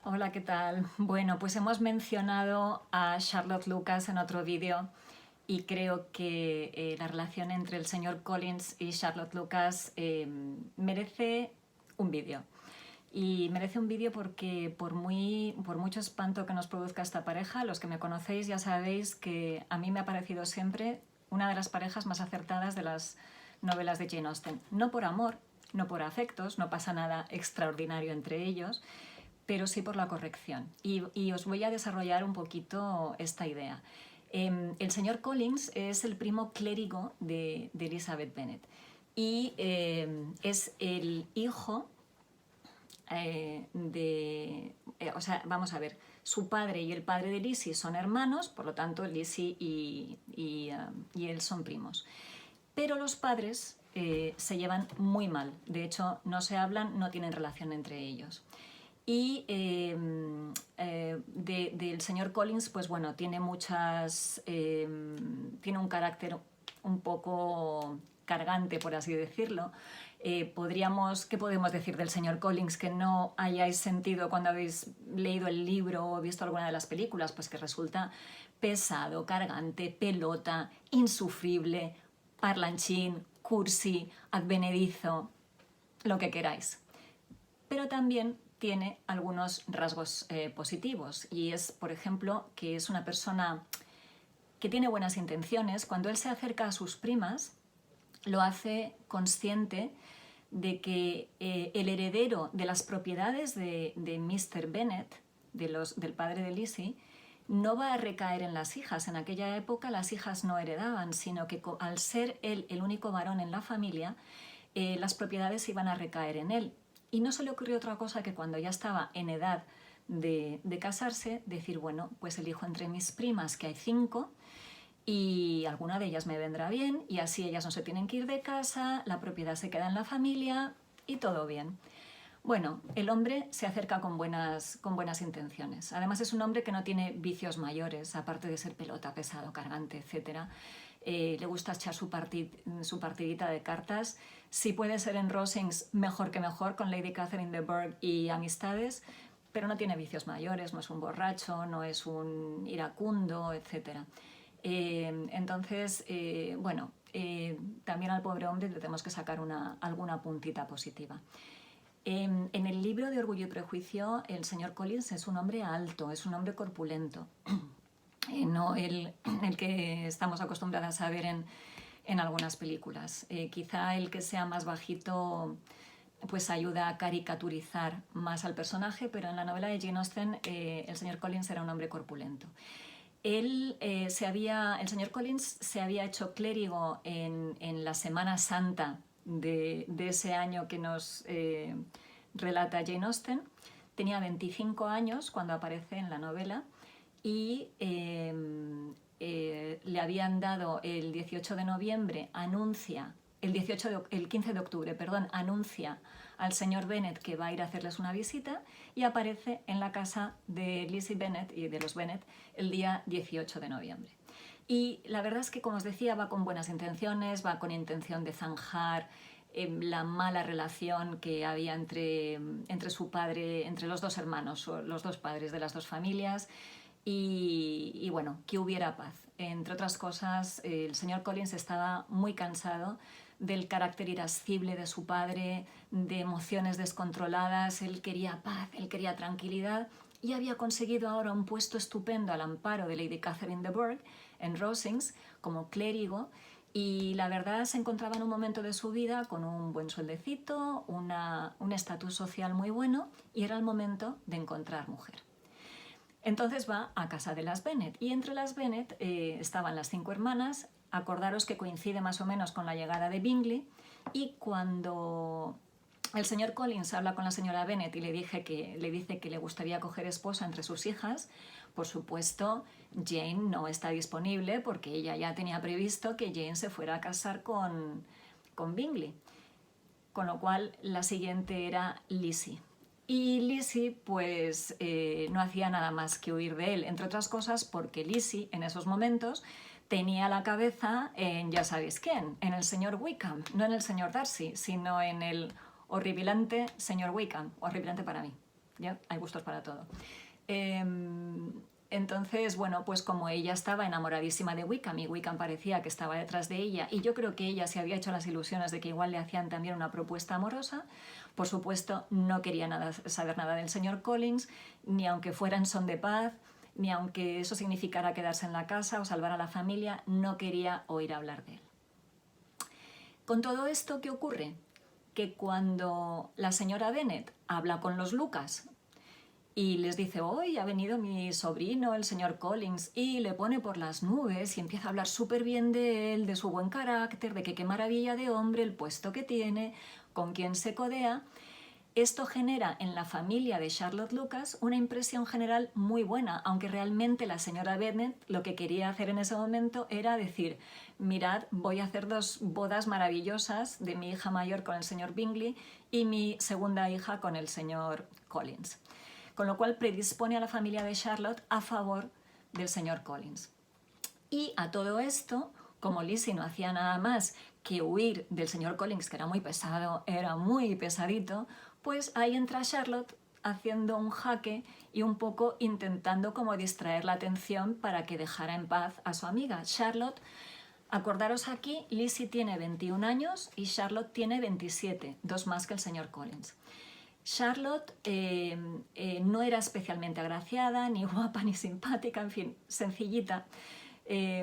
Hola, ¿qué tal? Bueno, pues hemos mencionado a Charlotte Lucas en otro vídeo y creo que la relación entre el señor Collins y Charlotte Lucas merece un vídeo. Y merece un vídeo porque por mucho espanto que nos produzca esta pareja, los que me conocéis ya sabéis que a mí me ha parecido siempre una de las parejas más acertadas de las novelas de Jane Austen. No por amor, no por afectos, no pasa nada extraordinario entre ellos, pero sí por la corrección. Y os voy a desarrollar un poquito esta idea. El señor Collins es el primo clérigo de Elizabeth Bennet y es el hijo o sea, vamos a ver, su padre y el padre de Lizzie son hermanos, por lo tanto Lizzie y él son primos. Pero los padres se llevan muy mal, de hecho no se hablan, no tienen relación entre ellos. Y del señor Collins, pues bueno, tiene tiene un carácter un poco cargante, por así decirlo. ¿Qué podemos decir del señor Collins que no hayáis sentido cuando habéis leído el libro o visto alguna de las películas? Pues que resulta pesado, cargante, pelota, insufrible, parlanchín, cursi, advenedizo, lo que queráis. Pero también tiene algunos rasgos positivos y es, por ejemplo, que es una persona que tiene buenas intenciones. Cuando él se acerca a sus primas, lo hace consciente de que el heredero de las propiedades de Mr. Bennet, del padre de Lizzie, no va a recaer en las hijas. En aquella época las hijas no heredaban, sino que al ser él el único varón en la familia, las propiedades iban a recaer en él. Y no se le ocurrió otra cosa que cuando ya estaba en edad de casarse, decir, bueno, pues elijo entre mis primas, que hay 5, y alguna de ellas me vendrá bien, y así ellas no se tienen que ir de casa, la propiedad se queda en la familia y todo bien. Bueno, el hombre se acerca con buenas intenciones. Además es un hombre que no tiene vicios mayores, aparte de ser pelota, pesado, cargante, etc. Le gusta echar su partidita de cartas. Si puede ser en Rosings, mejor que mejor, con Lady Catherine de Bourgh y amistades, pero no tiene vicios mayores, no es un borracho, no es un iracundo, etc. Entonces, bueno, también al pobre hombre le tenemos que sacar alguna puntita positiva. En el libro de Orgullo y Prejuicio, el señor Collins es un hombre alto, es un hombre corpulento, no el que estamos acostumbradas a ver en algunas películas. Quizá el que sea más bajito pues ayuda a caricaturizar más al personaje, pero en la novela de Jane Austen el señor Collins era un hombre corpulento. El señor Collins se había hecho clérigo en la Semana Santa de ese año que nos relata Jane Austen. Tenía 25 años cuando aparece en la novela y le habían dado el 18 de noviembre, el 15 de octubre, perdón, anuncia al señor Bennet que va a ir a hacerles una visita y aparece en la casa de Lizzie Bennet y de los Bennet el día 18 de noviembre. Y la verdad es que, como os decía, va con buenas intenciones, va con intención de zanjar la mala relación que había entre su padre, entre los dos hermanos, o los dos padres de las dos familias, y bueno, que hubiera paz. Entre otras cosas, el señor Collins estaba muy cansado del carácter irascible de su padre, de emociones descontroladas. Él quería paz, él quería tranquilidad y había conseguido ahora un puesto estupendo al amparo de Lady Catherine de Bourgh en Rosings como clérigo, y la verdad se encontraba en un momento de su vida con un buen sueldecito, un estatus social muy bueno, y era el momento de encontrar mujer. Entonces va a casa de las Bennet, y entre las Bennet estaban las 5 hermanas. Acordaros que coincide más o menos con la llegada de Bingley, y cuando el señor Collins habla con la señora Bennet y le dice que le gustaría coger esposa entre sus hijas, por supuesto Jane no está disponible porque ella ya tenía previsto que Jane se fuera a casar con Bingley, con lo cual la siguiente era Lizzie. Y Lizzie pues no hacía nada más que huir de él, entre otras cosas porque Lizzie en esos momentos tenía la cabeza en ya sabéis quién, en el señor Wickham, no en el señor Darcy, sino en el horripilante señor Wickham, horripilante para mí. ya hay gustos para todo. Entonces, bueno, pues como ella estaba enamoradísima de Wickham y Wickham parecía que estaba detrás de ella, y yo creo que ella se había hecho las ilusiones de que igual le hacían también una propuesta amorosa, por supuesto no quería saber nada del señor Collins, ni aunque fuera en son de paz, ni aunque eso significara quedarse en la casa o salvar a la familia, no quería oír hablar de él. Con todo esto, ¿qué ocurre? Que cuando la señora Bennet habla con los Lucas y les dice, hoy ha venido mi sobrino, el señor Collins, y le pone por las nubes y empieza a hablar súper bien de él, de su buen carácter, de que qué maravilla de hombre, el puesto que tiene, con quién se codea, esto genera en la familia de Charlotte Lucas una impresión general muy buena, aunque realmente la señora Bennet lo que quería hacer en ese momento era decir, mirad, voy a hacer 2 bodas maravillosas de mi hija mayor con el señor Bingley y mi segunda hija con el señor Collins. Con lo cual predispone a la familia de Charlotte a favor del señor Collins. Y a todo esto, como Lizzie no hacía nada más que huir del señor Collins, que era muy pesado, era muy pesadito, pues ahí entra Charlotte haciendo un jaque y un poco intentando como distraer la atención para que dejara en paz a su amiga. Charlotte, acordaros aquí, Lizzie tiene 21 años y Charlotte tiene 27, 2 más que el señor Collins. Charlotte no era especialmente agraciada, ni guapa, ni simpática, en fin, sencillita,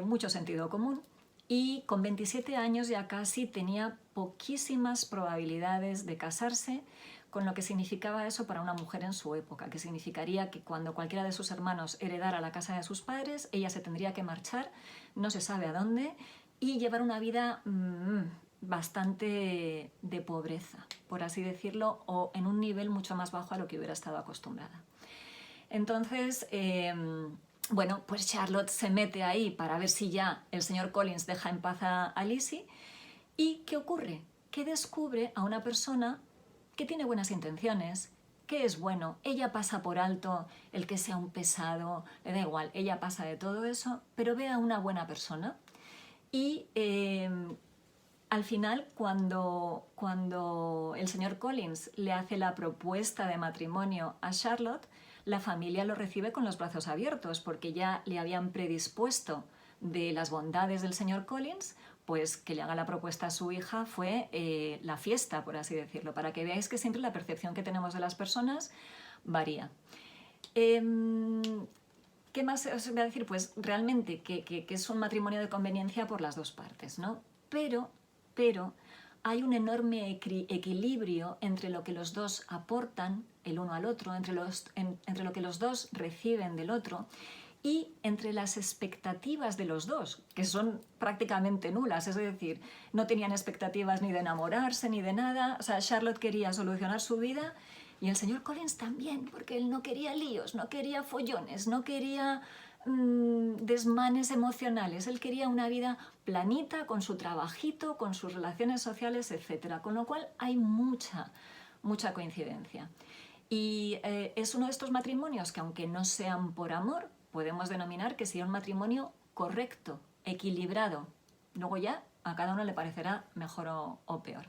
mucho sentido común. Y con 27 años ya casi tenía poquísimas probabilidades de casarse, con lo que significaba eso para una mujer en su época, que significaría que cuando cualquiera de sus hermanos heredara la casa de sus padres, ella se tendría que marchar, no se sabe a dónde, y llevar una vida bastante de pobreza, por así decirlo, o en un nivel mucho más bajo a lo que hubiera estado acostumbrada. Entonces, bueno, pues Charlotte se mete ahí para ver si ya el señor Collins deja en paz a Lizzie. ¿Y qué ocurre? Que descubre a una persona que tiene buenas intenciones, que es bueno. Ella pasa por alto el que sea un pesado, le da igual, ella pasa de todo eso, pero ve a una buena persona. Y al final, cuando el señor Collins le hace la propuesta de matrimonio a Charlotte, la familia lo recibe con los brazos abiertos, porque ya le habían predispuesto de las bondades del señor Collins, pues que le haga la propuesta a su hija fue la fiesta, por así decirlo, para que veáis que siempre la percepción que tenemos de las personas varía. ¿Qué más os voy a decir? Pues realmente que es un matrimonio de conveniencia por las dos partes, ¿no? Pero hay un enorme equilibrio entre lo que los dos aportan el uno al otro, entre lo que los dos reciben del otro y entre las expectativas de los dos, que son prácticamente nulas, es decir, no tenían expectativas ni de enamorarse ni de nada. O sea, Charlotte quería solucionar su vida y el señor Collins también, porque él no quería líos, no quería follones, no quería desmanes emocionales, él quería una vida planita, con su trabajito, con sus relaciones sociales, etc. Con lo cual hay mucha coincidencia. Y es uno de estos matrimonios que, aunque no sean por amor, podemos denominar que sea un matrimonio correcto, equilibrado. Luego ya a cada uno le parecerá mejor o peor.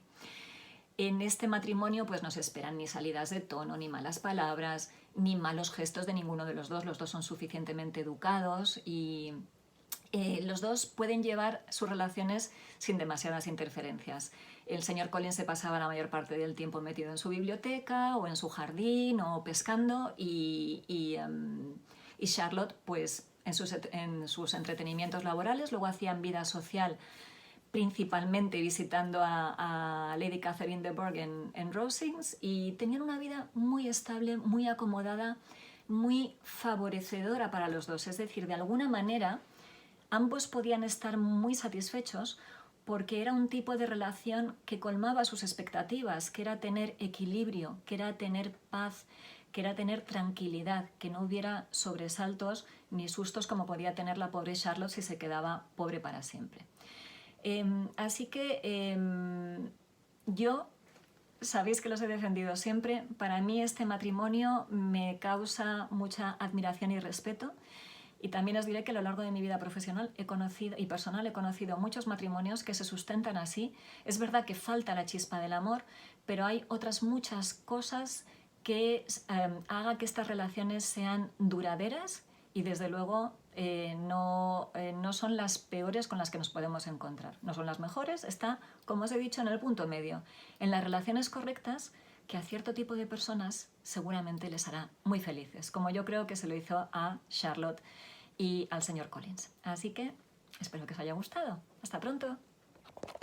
En este matrimonio pues no se esperan ni salidas de tono, ni malas palabras, ni malos gestos de ninguno de los dos. Los dos son suficientemente educados y los dos pueden llevar sus relaciones sin demasiadas interferencias. El señor Collins se pasaba la mayor parte del tiempo metido en su biblioteca o en su jardín o pescando y Charlotte pues en sus entretenimientos laborales. Luego hacían vida social principalmente visitando a Lady Catherine de Bourgh en Rosings, y tenían una vida muy estable, muy acomodada, muy favorecedora para los dos. Es decir, de alguna manera ambos podían estar muy satisfechos porque era un tipo de relación que colmaba sus expectativas, que era tener equilibrio, que era tener paz, que era tener tranquilidad, que no hubiera sobresaltos ni sustos como podía tener la pobre Charlotte si se quedaba pobre para siempre. Así que yo, sabéis que los he defendido siempre. Para mí este matrimonio me causa mucha admiración y respeto. Y también os diré que a lo largo de mi vida profesional y personal he conocido muchos matrimonios que se sustentan así. Es verdad que falta la chispa del amor, pero hay otras muchas cosas haga que estas relaciones sean duraderas y desde luego no son las peores con las que nos podemos encontrar. No son las mejores, está, como os he dicho, en el punto medio. En las relaciones correctas, que a cierto tipo de personas seguramente les hará muy felices, como yo creo que se lo hizo a Charlotte y al señor Collins. Así que espero que os haya gustado. Hasta pronto.